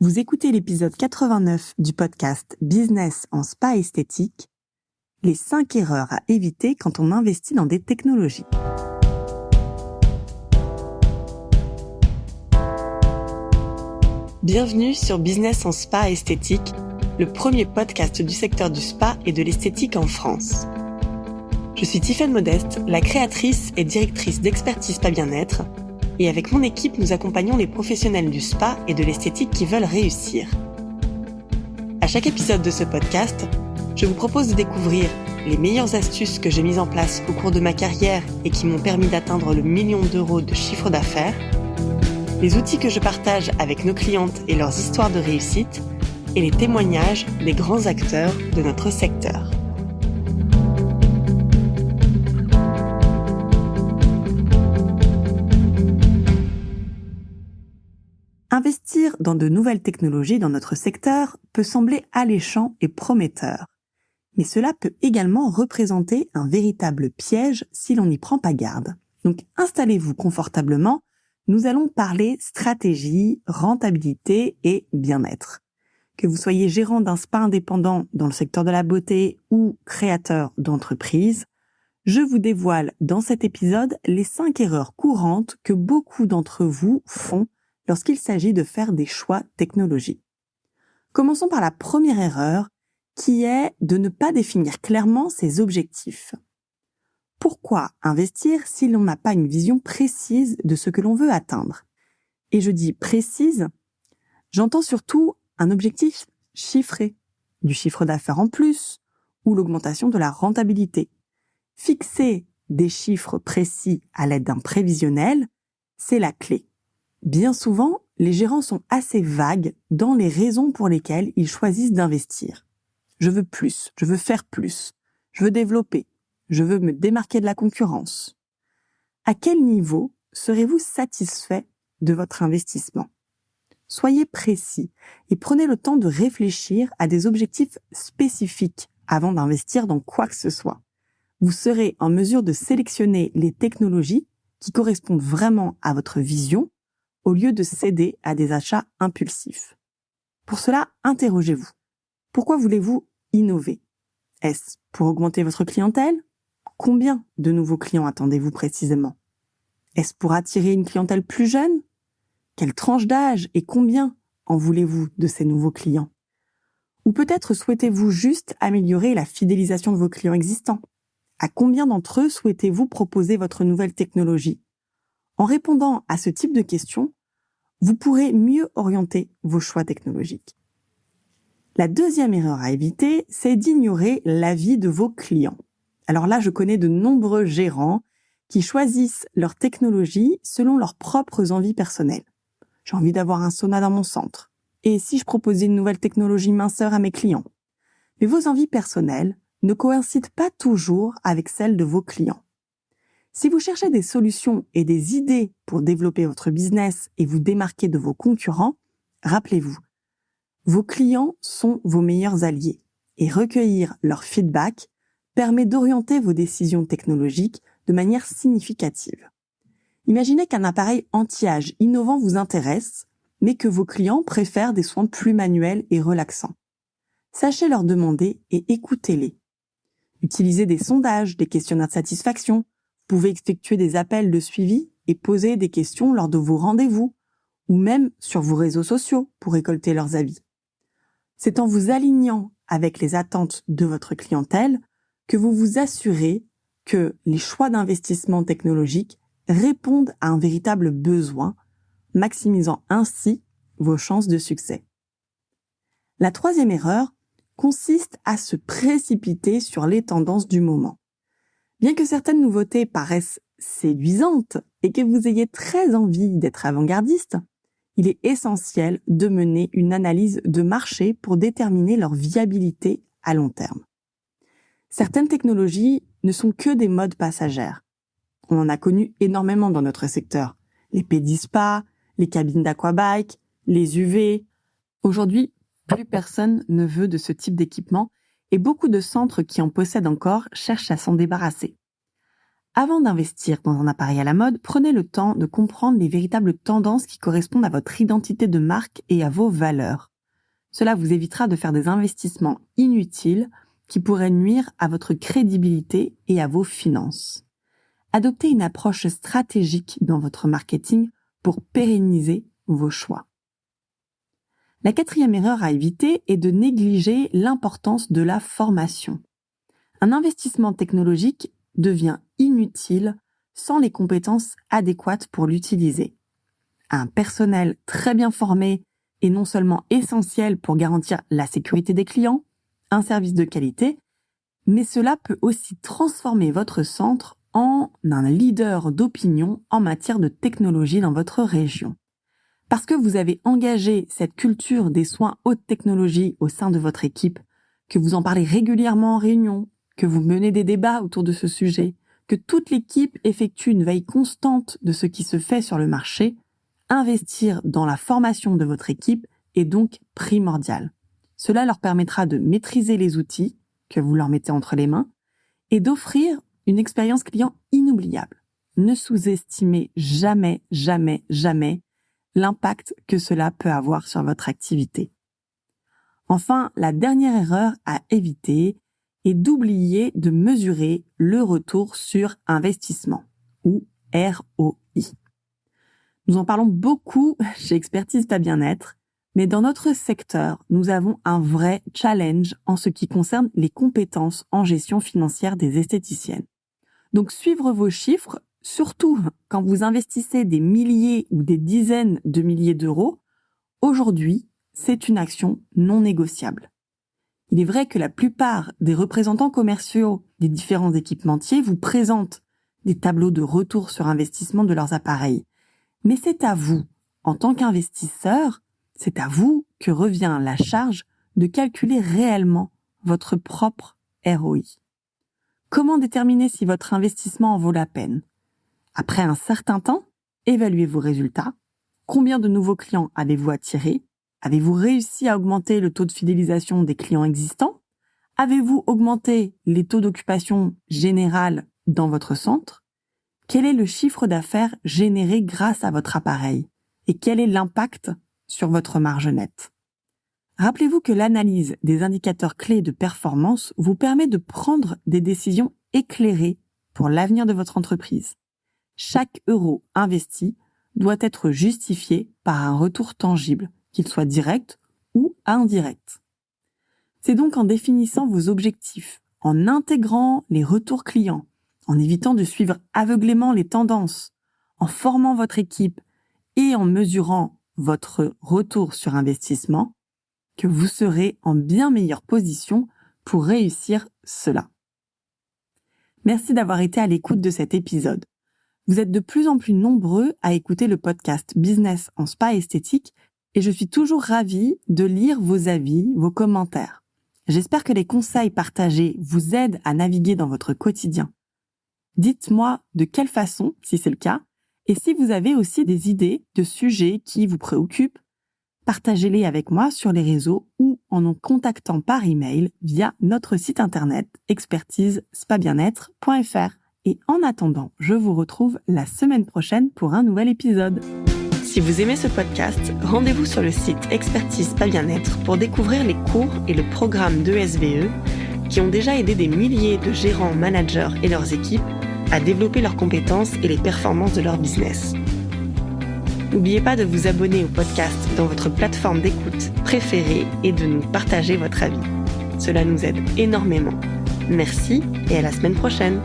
Vous écoutez l'épisode 89 du podcast Business en spa esthétique, les 5 erreurs à éviter quand on investit dans des technologies. Bienvenue sur Business en spa esthétique, le premier podcast du secteur du spa et de l'esthétique en France. Je suis Tiffaine Modeste, la créatrice et directrice d'Expertise Spa Bien-être, et avec mon équipe, nous accompagnons les professionnels du spa et de l'esthétique qui veulent réussir. À chaque épisode de ce podcast, je vous propose de découvrir les meilleures astuces que j'ai mises en place au cours de ma carrière et qui m'ont permis d'atteindre le 1 000 000 d'euros de chiffre d'affaires, les outils que je partage avec nos clientes et leurs histoires de réussite, et les témoignages des grands acteurs de notre secteur. Investir dans de nouvelles technologies dans notre secteur peut sembler alléchant et prometteur. Mais cela peut également représenter un véritable piège si l'on n'y prend pas garde. Donc installez-vous confortablement, nous allons parler stratégie, rentabilité et bien-être. Que vous soyez gérant d'un spa indépendant dans le secteur de la beauté ou créateur d'entreprise, je vous dévoile dans cet épisode les 5 erreurs courantes que beaucoup d'entre vous font lorsqu'il s'agit de faire des choix technologiques. Commençons par la première erreur, qui est de ne pas définir clairement ses objectifs. Pourquoi investir si l'on n'a pas une vision précise de ce que l'on veut atteindre? Et je dis précise, j'entends surtout un objectif chiffré, du chiffre d'affaires en plus, ou l'augmentation de la rentabilité. Fixer des chiffres précis à l'aide d'un prévisionnel, c'est la clé. Bien souvent, les gérants sont assez vagues dans les raisons pour lesquelles ils choisissent d'investir. Je veux plus, je veux faire plus, je veux développer, je veux me démarquer de la concurrence. À quel niveau serez-vous satisfait de votre investissement? Soyez précis et prenez le temps de réfléchir à des objectifs spécifiques avant d'investir dans quoi que ce soit. Vous serez en mesure de sélectionner les technologies qui correspondent vraiment à votre vision au lieu de céder à des achats impulsifs. Pour cela, interrogez-vous. Pourquoi voulez-vous innover? Est-ce pour augmenter votre clientèle? Combien de nouveaux clients attendez-vous précisément? Est-ce pour attirer une clientèle plus jeune? Quelle tranche d'âge et combien en voulez-vous de ces nouveaux clients? Ou peut-être souhaitez-vous juste améliorer la fidélisation de vos clients existants? À combien d'entre eux souhaitez-vous proposer votre nouvelle technologie? En répondant à ce type de questions, vous pourrez mieux orienter vos choix technologiques. La deuxième erreur à éviter, c'est d'ignorer l'avis de vos clients. Alors là, je connais de nombreux gérants qui choisissent leur technologie selon leurs propres envies personnelles. J'ai envie d'avoir un sauna dans mon centre. Et si je proposais une nouvelle technologie minceur à mes clients? Mais vos envies personnelles ne coïncident pas toujours avec celles de vos clients. Si vous cherchez des solutions et des idées pour développer votre business et vous démarquer de vos concurrents, rappelez-vous, vos clients sont vos meilleurs alliés et recueillir leur feedback permet d'orienter vos décisions technologiques de manière significative. Imaginez qu'un appareil anti-âge innovant vous intéresse, mais que vos clients préfèrent des soins plus manuels et relaxants. Sachez leur demander et écoutez-les. Utilisez des sondages, des questionnaires de satisfaction. Vous pouvez effectuer des appels de suivi et poser des questions lors de vos rendez-vous ou même sur vos réseaux sociaux pour récolter leurs avis. C'est en vous alignant avec les attentes de votre clientèle que vous vous assurez que les choix d'investissement technologique répondent à un véritable besoin, maximisant ainsi vos chances de succès. La troisième erreur consiste à se précipiter sur les tendances du moment. Bien que certaines nouveautés paraissent séduisantes et que vous ayez très envie d'être avant-gardiste, il est essentiel de mener une analyse de marché pour déterminer leur viabilité à long terme. Certaines technologies ne sont que des modes passagères. On en a connu énormément dans notre secteur. Les pédispas, les cabines d'aquabike, les UV. Aujourd'hui, plus personne ne veut de ce type d'équipement et beaucoup de centres qui en possèdent encore cherchent à s'en débarrasser. Avant d'investir dans un appareil à la mode, prenez le temps de comprendre les véritables tendances qui correspondent à votre identité de marque et à vos valeurs. Cela vous évitera de faire des investissements inutiles qui pourraient nuire à votre crédibilité et à vos finances. Adoptez une approche stratégique dans votre marketing pour pérenniser vos choix. La 4e erreur à éviter est de négliger l'importance de la formation. Un investissement technologique devient inutile sans les compétences adéquates pour l'utiliser. Un personnel très bien formé est non seulement essentiel pour garantir la sécurité des clients, un service de qualité, mais cela peut aussi transformer votre centre en un leader d'opinion en matière de technologie dans votre région. Parce que vous avez engagé cette culture des soins haute technologie au sein de votre équipe, que vous en parlez régulièrement en réunion, que vous menez des débats autour de ce sujet, que toute l'équipe effectue une veille constante de ce qui se fait sur le marché, investir dans la formation de votre équipe est donc primordial. Cela leur permettra de maîtriser les outils que vous leur mettez entre les mains et d'offrir une expérience client inoubliable. Ne sous-estimez jamais, jamais, jamais l'impact que cela peut avoir sur votre activité. Enfin, la dernière erreur à éviter est d'oublier de mesurer le retour sur investissement, ou ROI. Nous en parlons beaucoup chez Expertise Pas Bien-être, mais dans notre secteur, nous avons un vrai challenge en ce qui concerne les compétences en gestion financière des esthéticiennes. Donc suivre vos chiffres, surtout quand vous investissez des milliers ou des dizaines de milliers d'euros, aujourd'hui, c'est une action non négociable. Il est vrai que la plupart des représentants commerciaux des différents équipementiers vous présentent des tableaux de retour sur investissement de leurs appareils. Mais c'est à vous, en tant qu'investisseur, c'est à vous que revient la charge de calculer réellement votre propre ROI. Comment déterminer si votre investissement en vaut la peine? Après un certain temps, évaluez vos résultats. Combien de nouveaux clients avez-vous attirés? Avez-vous réussi à augmenter le taux de fidélisation des clients existants? Avez-vous augmenté les taux d'occupation générale dans votre centre? Quel est le chiffre d'affaires généré grâce à votre appareil? Et quel est l'impact sur votre marge nette? Rappelez-vous que l'analyse des indicateurs clés de performance vous permet de prendre des décisions éclairées pour l'avenir de votre entreprise. Chaque euro investi doit être justifié par un retour tangible, qu'il soit direct ou indirect. C'est donc en définissant vos objectifs, en intégrant les retours clients, en évitant de suivre aveuglément les tendances, en formant votre équipe et en mesurant votre retour sur investissement, que vous serez en bien meilleure position pour réussir cela. Merci d'avoir été à l'écoute de cet épisode. Vous êtes de plus en plus nombreux à écouter le podcast Business en Spa Esthétique et je suis toujours ravie de lire vos avis, vos commentaires. J'espère que les conseils partagés vous aident à naviguer dans votre quotidien. Dites-moi de quelle façon, si c'est le cas, et si vous avez aussi des idées de sujets qui vous préoccupent, partagez-les avec moi sur les réseaux ou en nous contactant par email via notre site internet expertisespabienêtre.fr. Et en attendant, je vous retrouve la semaine prochaine pour un nouvel épisode. Si vous aimez ce podcast, rendez-vous sur le site Expertise Pas Bien-être pour découvrir les cours et le programme d'ESVE qui ont déjà aidé des milliers de gérants, managers et leurs équipes à développer leurs compétences et les performances de leur business. N'oubliez pas de vous abonner au podcast dans votre plateforme d'écoute préférée et de nous partager votre avis. Cela nous aide énormément. Merci et à la semaine prochaine.